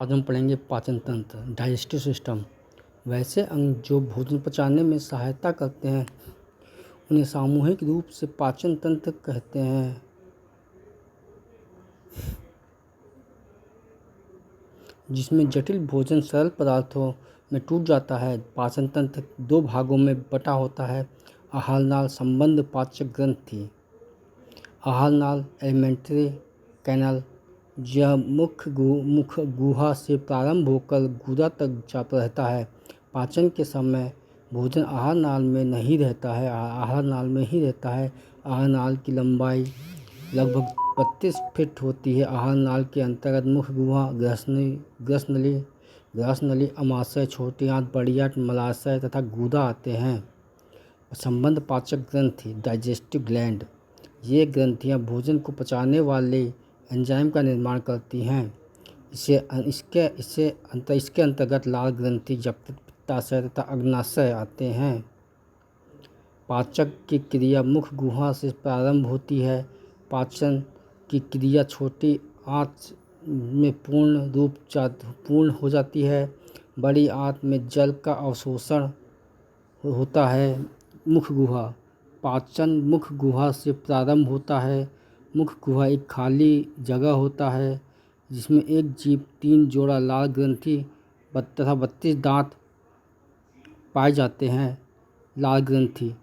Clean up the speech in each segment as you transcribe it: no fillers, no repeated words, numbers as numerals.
आज हम पढ़ेंगे पाचन तंत्र डाइजेस्टिव सिस्टम। वैसे अंग जो भोजन पचाने में सहायता करते हैं उन्हें सामूहिक रूप से पाचन तंत्र कहते हैं। जिसमें जटिल भोजन सरल पदार्थों में टूट जाता है। पाचन तंत्र दो भागों में बटा होता है। आहार नाल संबंध पाचक ग्रंथि। आहार नाल एलिमेंट्री कैनल यह मुख गुहा से प्रारंभ होकर गुदा तक जाता रहता है। पाचन के समय भोजन आहार नाल में नहीं रहता है, आहार नाल में ही रहता है। आहार नाल की लंबाई लगभग 32 फीट होती है। आहार नाल के अंतर्गत मुख गुहा, ग्रस नली, अमाशय, छोटी आंत, बड़ी आंत, मलाशय तथा गुदा आते हैं। संबंध पाचक ग्रंथि डाइजेस्टिव ग्लैंड। ये ग्रंथियां भोजन को पचाने वाले एंजाइम का निर्माण करती हैं। इसके अंतर्गत लाल ग्रंथि, यकृत, पित्ताशय तथा अग्नाशय आते हैं। पाचक की क्रिया मुख गुहा से प्रारंभ होती है। पाचन की क्रिया छोटी आंत में पूर्ण हो जाती है। बड़ी आंत में जल का अवशोषण होता है। मुख गुहा। पाचन मुख गुहा से प्रारंभ होता है। मुख गुहा एक खाली जगह होता है जिसमें एक जीभ, 3 जोड़ा लाल ग्रंथि तथा 32 दांत पाए जाते हैं। लाल ग्रंथि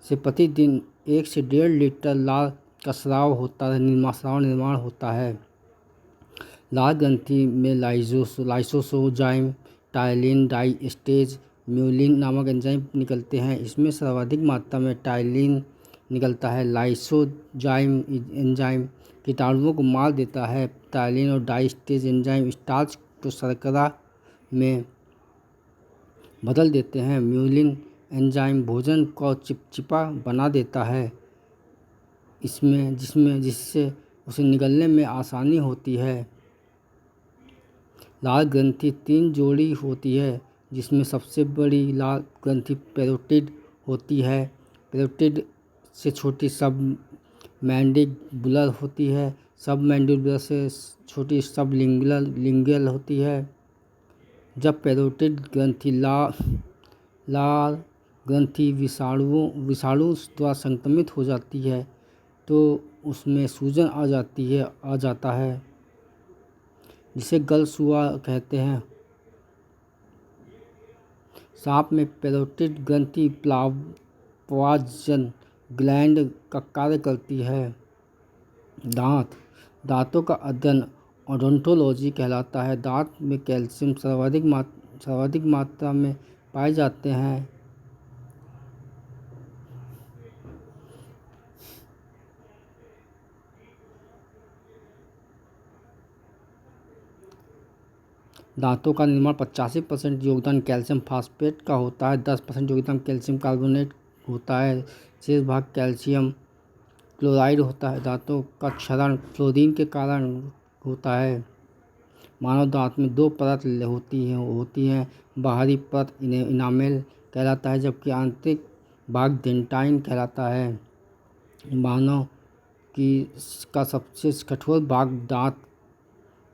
से प्रतिदिन 1 से 1.5 लीटर लाल का स्राव निर्माण होता है। लाल ग्रंथि में लाइसोसोजाइम, टायलिन, डाइएस्टेज, म्यूलिन नामक एंजाइम निकलते हैं। इसमें सर्वाधिक मात्रा में टायलिन निकलता है। लाइसोजाइम एंजाइम कीटाणुओं को मार देता है। टायलिन और डाइएस्टेज एंजाइम स्टार्च को शर्करा में बदल देते हैं। म्यूलिन एंजाइम भोजन को चिपचिपा बना देता है जिससे उसे निगलने में आसानी होती है। लाल ग्रंथि 3 जोड़ी होती है जिसमें सबसे बड़ी लाल ग्रंथि पैरोटिड होती है। पैरोटिड से छोटी सब मैंडिबुलर होती है। सब मैंडिबुलर से छोटी सब लिंगुअल होती है। जब पैरोटिड ग्रंथि लाल ग्रंथि विषाणु द्वारा संक्रमित हो जाती है तो उसमें सूजन आ जाता है जिसे गलसुआ कहते हैं। सांप में पैरोटिड ग्रंथि प्लाज्मा ग्लैंड का कार्य करती है। दांतों का अध्ययन ओडोंटोलॉजी कहलाता है। दांत में कैल्शियम सर्वाधिक मात्रा में पाए जाते हैं। दांतों का निर्माण 85% योगदान कैल्शियम फास्फेट का होता है। 10% योगदान कैल्शियम कार्बोनेट होता है। शेष भाग कैल्शियम क्लोराइड होता है। दांतों का क्षरण फ्लोरीन के कारण होता है। मानव दांत में 2 परत होती हैं। बाहरी परत इनामेल कहलाता है जबकि आंतरिक भाग डेंटाइन कहलाता है। मानव का सबसे कठोर भाग दांत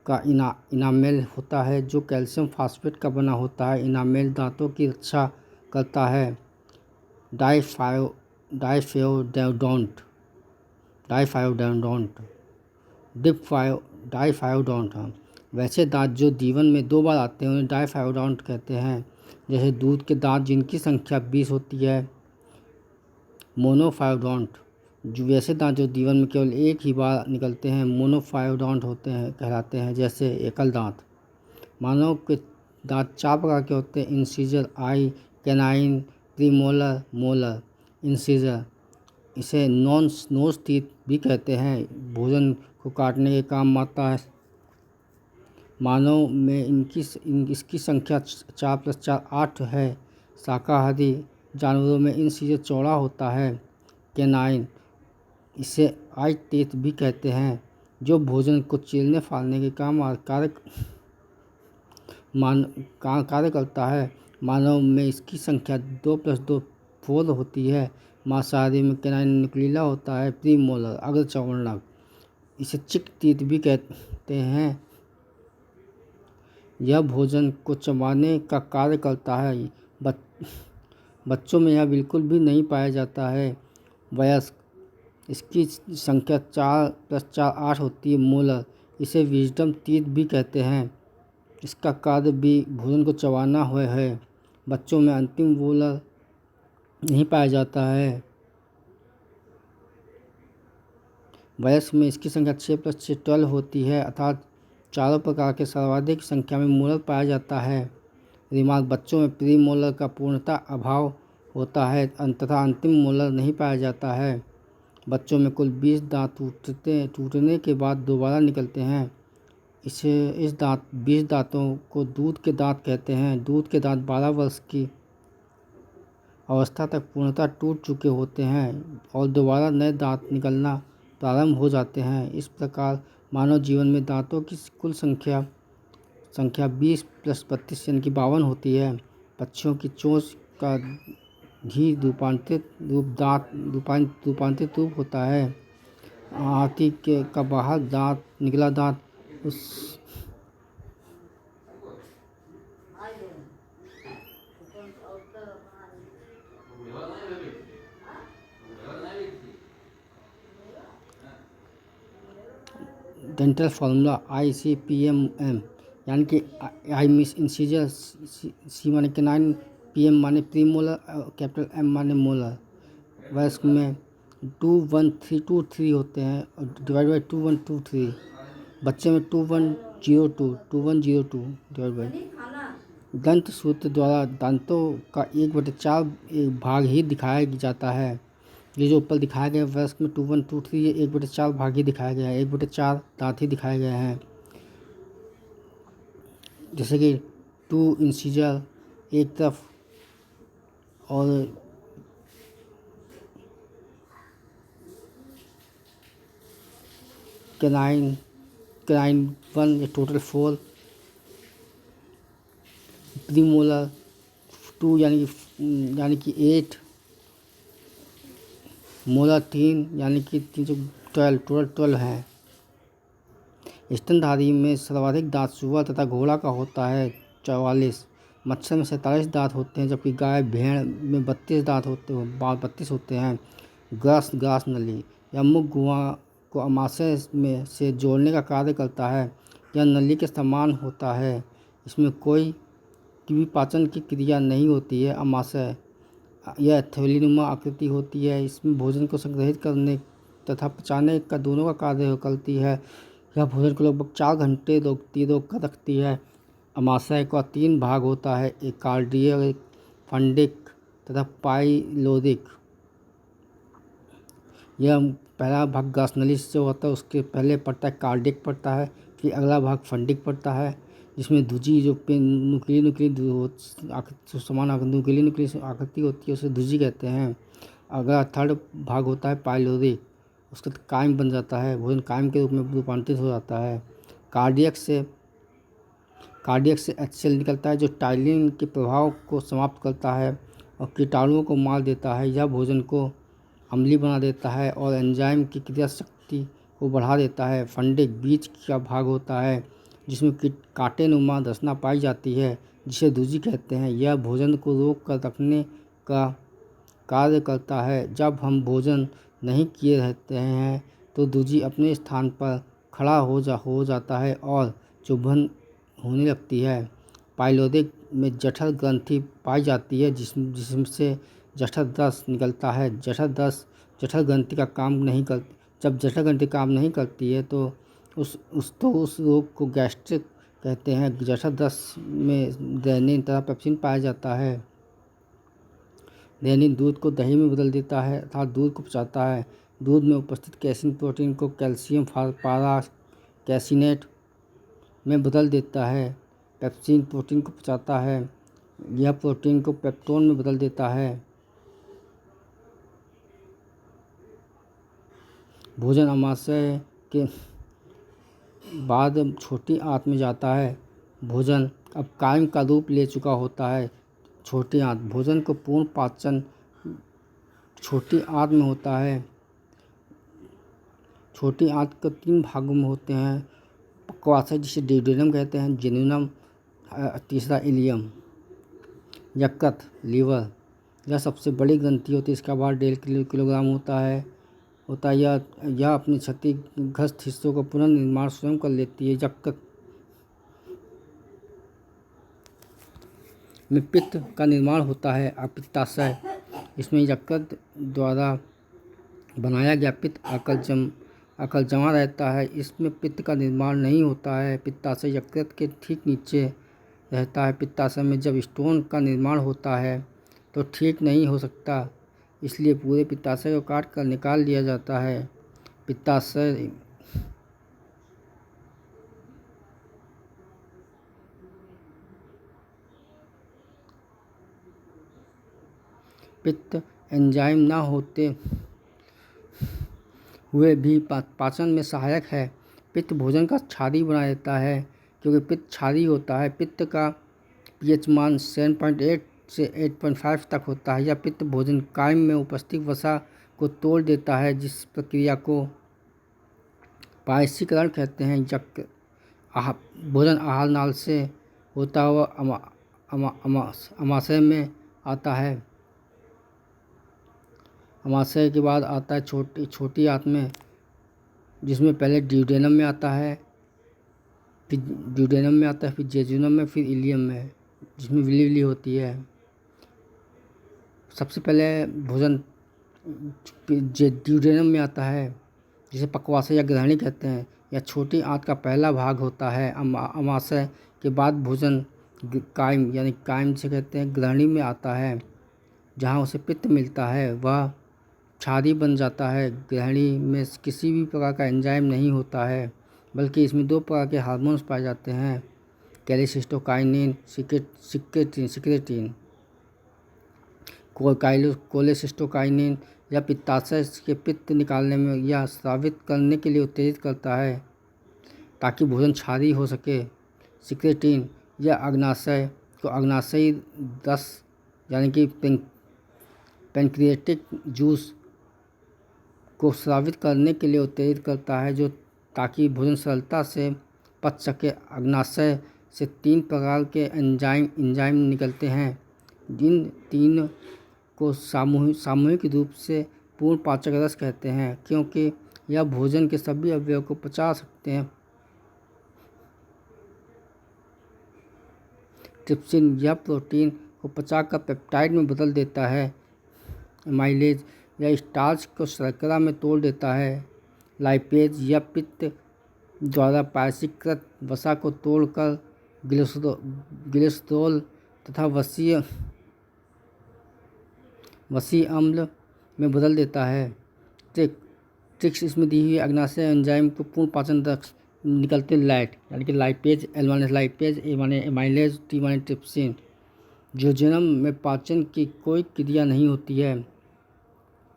का इनामेल होता है जो कैल्शियम फास्फेट का बना होता है। इनामेल दांतों की रक्षा करता है। डाइफायोडोंट। वैसे दांत जो जीवन में 2 बार आते हैं उन्हें डाइफायोडोंट कहते हैं। जैसे दूध के दांत जिनकी संख्या 20 होती है। मोनोफायोडोंट। जो वैसे दांत जो जीवन में केवल एक ही बार निकलते हैं मोनोफायोडोंट कहलाते हैं। जैसे एकल दांत। मानव के दांत 4 प्रकार के होते हैं। इंसीजर, आई, कैनाइन, प्रीमोलर, मोलर। इंसीजर इसे नोज टीथ भी कहते हैं। भोजन को काटने के काम आता है। मानव में इसकी संख्या 4 + 4 8 है। शाकाहारी जानवरों में इंसीजर चौड़ा होता है। कैनाइन इसे आई टीथ भी कहते हैं जो भोजन को चीरने फाड़ने के कार्य करता है। मानव में इसकी संख्या 2 + 2 4 होती है। मांसाहारी में कैनाइन न्यूक्लीला होता है। प्रीमोलर अग्रचर्वणक इसे चिक तीत भी कहते हैं। यह भोजन को चबाने का कार्य करता है। बच्चों में यह बिल्कुल भी नहीं पाया जाता है। वयस्क, इसकी संख्या 4 + 4 8 होती है। मोलर, इसे विजडम टीथ भी कहते हैं। इसका कार्य भी भोजन को चबाना है। बच्चों में अंतिम मोलर नहीं पाया जाता है। वयस्क में इसकी संख्या 6 + 6 12 होती है, अर्थात चारों प्रकार के सर्वाधिक संख्या में मोलर पाया जाता है। रिमार्क, बच्चों में प्री मोलर का पूर्णतः अभाव होता है तथा अंतिम मोलर नहीं पाया जाता है। बच्चों में कुल 20 दांत टूटने के बाद दोबारा निकलते हैं। इस 20 दांतों को दूध के दांत कहते हैं। दूध के दांत 12 वर्ष की अवस्था तक पूर्णतः टूट चुके होते हैं और दोबारा नए दांत निकलना प्रारंभ हो जाते हैं। इस प्रकार मानव जीवन में दांतों की कुल संख्या 20 + 32 यानी कि 52 होती है। पक्षियों की चोंच का घी रूपांतरित रूप होता है। हाथी का बाहर निकला दांत उस डेंटल फार्मूला ICPMM, यानी कि आई मिस इंसीजर, सी माने कैनाइन, PM माने प्रीमोलर, कैपिटल M माने मोलर। वयस्क में 21323 होते हैं और डिवाइड बाई 2123। बच्चे में 2102 डिवाइड बाई। दंत सूत्र द्वारा दांतों का 1/4 भाग ही दिखाया जाता है। ये जो ऊपर दिखाया गया है वयस्क में 2123, ये 1/4 भाग ही दिखाया गया है। 1/4 दांत ही दिखाए गए हैं। जैसे कि 2 इंसीजर एक तरफ और कैनाइन 1, टोटल 4। प्रीमोलर 2 यानी कि 8। मोलर 3 यानी कि 12, टोटल 12 है। स्तनधारी में सर्वाधिक दांत सुअर तथा घोड़ा का होता है 44। मच्छर में 47 दांत होते हैं, जबकि गाय भेड़ में 32 होते हैं। ग्रास नली, यह मुख गुहा को अमाशय में से जोड़ने का कार्य करता है। यह नली के समान होता है। इसमें कोई भी पाचन की क्रिया नहीं होती है। अमाशय, यह थैलीनुमा आकृति होती है। इसमें भोजन को संग्रहित करने तथा पचाने का दोनों का कार्य करती है। यह भोजन को लगभग 4 घंटे रोक कर रखती है। अमाशय का 3 भाग होता है, एक कार्डियक, फंडिक तथा पाइलोरिक। यह पहला भाग ग्रासनली से होता है, उसके पहले पड़ता है कार्डियक पड़ता है, फिर अगला भाग फंडिक पड़ता है, जिसमें दूजी जो नुकीली आकृति होती है उसे दूजी कहते हैं। अगला थर्ड भाग होता है पाइलोरिक, उसका कायम बन जाता है, भोजन कायम के रूप में रूपांतरित हो जाता है। कार्डियक से HCl निकलता है, जो टाइलिन के प्रभाव को समाप्त करता है और कीटाणुओं को मार देता है। यह भोजन को अम्लीय बना देता है और एंजाइम की क्रिया शक्ति को बढ़ा देता है। फंडिक बीज का भाग होता है, जिसमें कांटेनुमा रचना पाई जाती है, जिसे दूजी कहते हैं। यह भोजन को रोक कर रखने का कार्य करता है। जब हम भोजन नहीं किए रहते हैं तो दूजी अपने स्थान पर खड़ा हो जाता है और चुभन होने लगती है। पाइलोरिक में जठर ग्रंथि पाई जाती है, जिससे जठर रस निकलता है। जठर ग्रंथि का काम नहीं कर जब जठर ग्रंथि काम नहीं करती है तो उस रोग को गैस्ट्रिक कहते हैं। जठर रस में रेनिन तथा पेप्सिन पाया जाता है। रेनिन दूध को दही में बदल देता है अर्थात दूध को पचाता है। दूध में उपस्थित कैसीन प्रोटीन को कैल्शियम पारा कैसिनेट में बदल देता है। पेप्सिन प्रोटीन को पचाता है, यह प्रोटीन को पेप्टोन में बदल देता है। भोजन अमाशय के बाद छोटी आंत में जाता है। भोजन अब कायम का रूप ले चुका होता है। छोटी आंत, भोजन को पूर्ण पाचन छोटी आंत में होता है। छोटी आंत को 3 भागों में होते हैं, पक्वाशय जिसे ड्यूडेनम कहते हैं, जेजुनम, तीसरा इलियम। यकृत, लीवर, यह सबसे बड़ी ग्रंथि होती है। इसका भार 1.5 किलोग्राम होता है। यह अपने क्षतिग्रस्त हिस्सों का पुनर्निर्माण स्वयं कर लेती है। यकृत में पित्त का निर्माण होता है। अपित्ताशय, इसमें यकृत द्वारा बनाया गया पित्त आकर जमा रहता है। इसमें पित्त का निर्माण नहीं होता है। पित्ताशय यकृत के ठीक नीचे रहता है। पित्ताशय में जब स्टोन का निर्माण होता है तो ठीक नहीं हो सकता, इसलिए पूरे पित्ताशय को काट कर निकाल दिया जाता है। पित्ताशय पित्त एंजाइम न होते हुए भी पाचन में सहायक है। पित्त भोजन का क्षारीय बना देता है। क्योंकि पित्त क्षारीय होता है, पित्त का पीएच मान 7.8 से 8.5 तक होता है। यह पित्त भोजन कायम में उपस्थित वसा को तोड़ देता है, जिस प्रक्रिया को पायसीकरण कहते हैं। भोजन आहार नाल से होता हुआ अमाशय में आता है। अमाशय के बाद आता है छोटी आंत में, जिसमें पहले ड्यूडेनम में आता है, फिर जेजुनम में, फिर इलियम में, जिसमें विली होती है। सबसे पहले भोजन ड्यूडेनम में आता है, जिसे पक्वाशय या ग्रहणी कहते हैं। यह छोटी आंत का पहला भाग होता है। अमाशय के बाद भोजन कायम जिसे कहते हैं ग्रहणी में आता है, जहाँ उसे पित्त मिलता है। वह क्षारीय बन जाता है। ग्रहणी में किसी भी प्रकार का एंजाइम नहीं होता है, बल्कि इसमें 2 प्रकार के हार्मोन्स पाए जाते हैं, कैल्सिस्टोकाइनिन, सिक्रेटिन। कोलेसिस्टोकाइनिन या पित्ताशय के पित्त निकालने में या स्रावित करने के लिए उत्तेजित करता है, ताकि भोजन क्षारीय हो सके। सिक्रेटिन या अग्नाशयी रस यानी कि पैंक्रियाटिक जूस को स्रावित करने के लिए उत्तेजित करता है, जो ताकि भोजन सरलता से पच सके। अग्नाशय से 3 प्रकार के एंजाइम निकलते हैं। जिन 3 को सामूहिक रूप से पूर्ण पाचक रस कहते हैं, क्योंकि यह भोजन के सभी अवयवों को पचा सकते हैं। ट्रिप्सिन यह प्रोटीन को पचाकर पेप्टाइड में बदल देता है। एमाइलेज यह स्टार्च को शर्करा में तोड़ देता है। लाइपेज यह पित्त द्वारा पायसीकृत वसा को तोड़कर ग्लिसरॉल तथा वसी अम्ल में बदल देता है। ट्रिक्स इसमें दी हुई अग्नाशय एंजाइम को पूर्ण पाचन तक निकलते लैट यानी कि लाइपेज, एल माने लाइपेज, ए माने एमाइलेज, टी माने ट्रिप्सिन। जेजुनम में पाचन की कोई क्रिया नहीं होती है।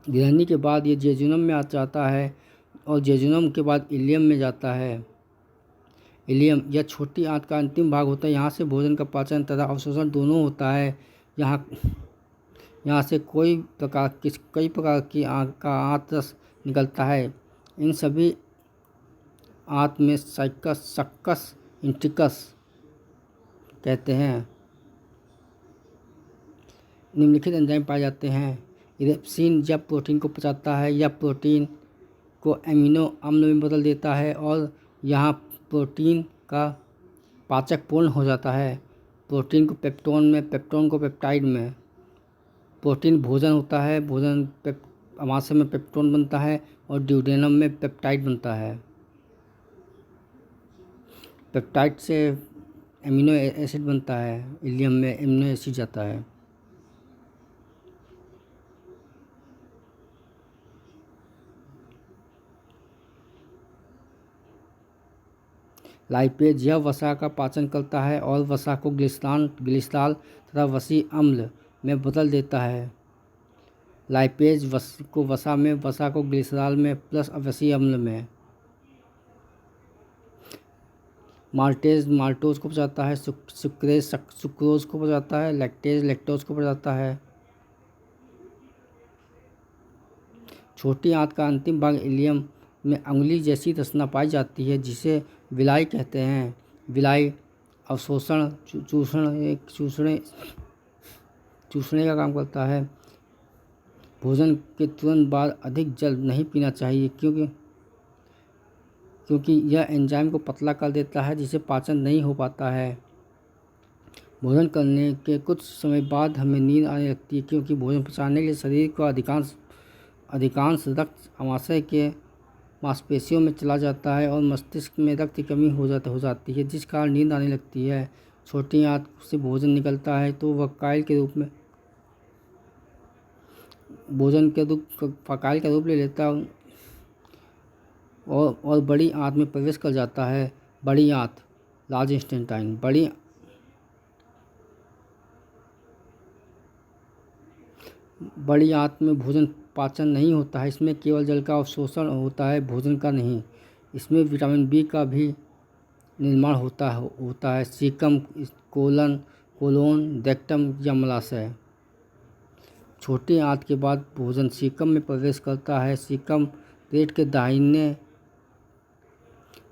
ग्रहणी के बाद ये जेजुनम में आ जाता है और जेजुनम के बाद इलियम में जाता है। इलियम यह छोटी आंत का अंतिम भाग होता है। यहाँ से भोजन का पाचन तथा अवशोषण दोनों होता है। यहाँ से कई प्रकार की आंत रस निकलता है। इन सभी आंत में सक्कस इंट्रिकस कहते हैं निम्नलिखित एंजाइम पाए जाते हैं। इरेप्सिन यह प्रोटीन को पचाता है। यह प्रोटीन को एमिनो अम्ल में बदल देता है और यहाँ प्रोटीन का पाचक पूर्ण हो जाता है। प्रोटीन को पेप्टोन में, पेप्टोन को पेप्टाइड में। प्रोटीन भोजन होता है। अमाशय में पेप्टोन बनता है और ड्यूडेनम में पेप्टाइड बनता है। पेप्टाइड से एमिनो एसिड बनता है। इलियम में एमिनो एसिड जाता है। लाइपेज यह वसा का पाचन करता है और वसा को ग्लिसरॉल तथा वसी अम्ल में बदल देता है। लाइपेज वसा में, वसा को ग्लिसरॉल में प्लस वसी अम्ल में। माल्टेज माल्टोज को पचाता है। सुक्रेज सुक्रोज को पचाता है। लैक्टेज लैक्टोज को पचाता है। छोटी आंत का अंतिम भाग इलियम में अंगुली जैसी रचना पाई जाती है जिसे विलाई कहते हैं। विलाई अवशोषण चूसने का काम करता है। भोजन के तुरंत बाद अधिक जल नहीं पीना चाहिए क्योंकि यह एंजाइम को पतला कर देता है जिससे पाचन नहीं हो पाता है। भोजन करने के कुछ समय बाद हमें नींद आने लगती है क्योंकि भोजन पचाने के लिए शरीर का अधिकांश रक्त आमाशय के मांसपेशियों में चला जाता है और मस्तिष्क में रक्त की कमी हो जाती है जिस कारण नींद आने लगती है। छोटी आंत से भोजन निकलता है तो वह काइल के रूप ले लेता है और बड़ी आंत में प्रवेश कर जाता है। बड़ी आंत लार्ज इंटेस्टाइन बड़ी आंत में भोजन पाचन नहीं होता है, इसमें केवल जल का अवशोषण होता है, भोजन का नहीं। इसमें विटामिन बी का भी निर्माण होता है। सीकम, कोलोन, रेक्टम या मलाशय। छोटी आंत के बाद भोजन सीकम में प्रवेश करता है। सीकम पेट के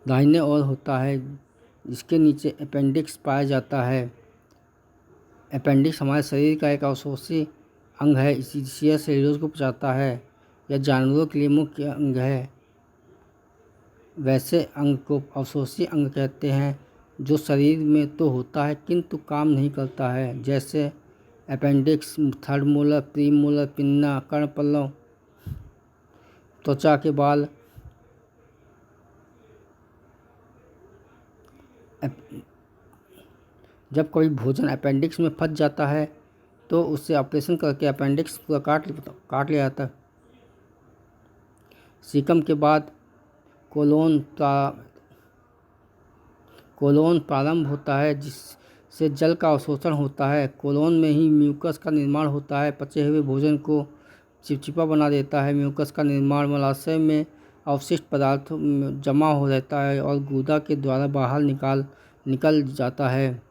दाहिने ओर होता है। इसके नीचे अपेंडिक्स पाया जाता है। अपेंडिक्स हमारे शरीर का एक अवशोषी अंग है, इसी सेल्यूलोज को पचाता है। यह जानवरों के लिए मुख्य अंग है। वैसे अंग को अवशोषी अंग कहते हैं जो शरीर में तो होता है किंतु काम नहीं करता है, जैसे appendix, third molar, premolar, pinna, कर्णपल्लव, त्वचा के बाल। जब कभी भोजन अपेंडिक्स में फंस जाता है तो उससे ऑपरेशन करके अपेंडिक्स पूरा काट लिया जाता है। सीकम के बाद कोलोन प्रारंभ होता है जिससे जल का अवशोषण होता है। कोलोन में ही म्यूकस का निर्माण होता है। पचे हुए भोजन को चिपचिपा बना देता है। म्यूकस का निर्माण मलाशय में अवशिष्ट पदार्थ जमा हो रहता है और गुदा के द्वारा बाहर निकल जाता है।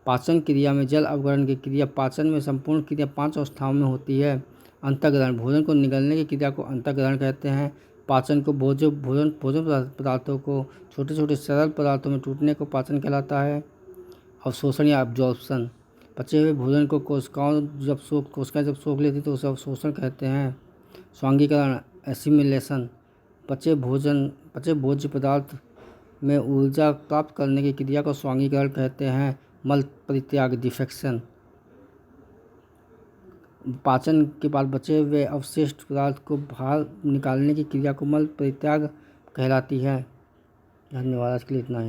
पाचन क्रिया में जल अवग्रहण की क्रिया। पाचन में संपूर्ण क्रिया 5 अवस्थाओं में होती है। अंतःग्रहण, भोजन को निगलने की क्रिया को अंतःग्रहण कहते हैं। पाचन को भोजन पदार्थों को छोटे छोटे सरल पदार्थों में टूटने को पाचन कहलाता है। अवशोषण या अब्जॉर्प्शन, पचे हुए भोजन को कोशिकाएं जब सोख लेती तो उसे अवशोषण कहते हैं। स्वांगीकरण, एसिमिलेशन, पचे भोज्य पदार्थ में ऊर्जा प्राप्त करने की क्रिया को स्वांगीकरण कहते हैं। मल परित्याग, डिफेक्शन, पाचन के बाद बचे हुए अवशिष्ट पदार्थ को बाहर निकालने की क्रिया को मल परित्याग कहलाती है। धन्यवाद, आज के लिए इतना ही।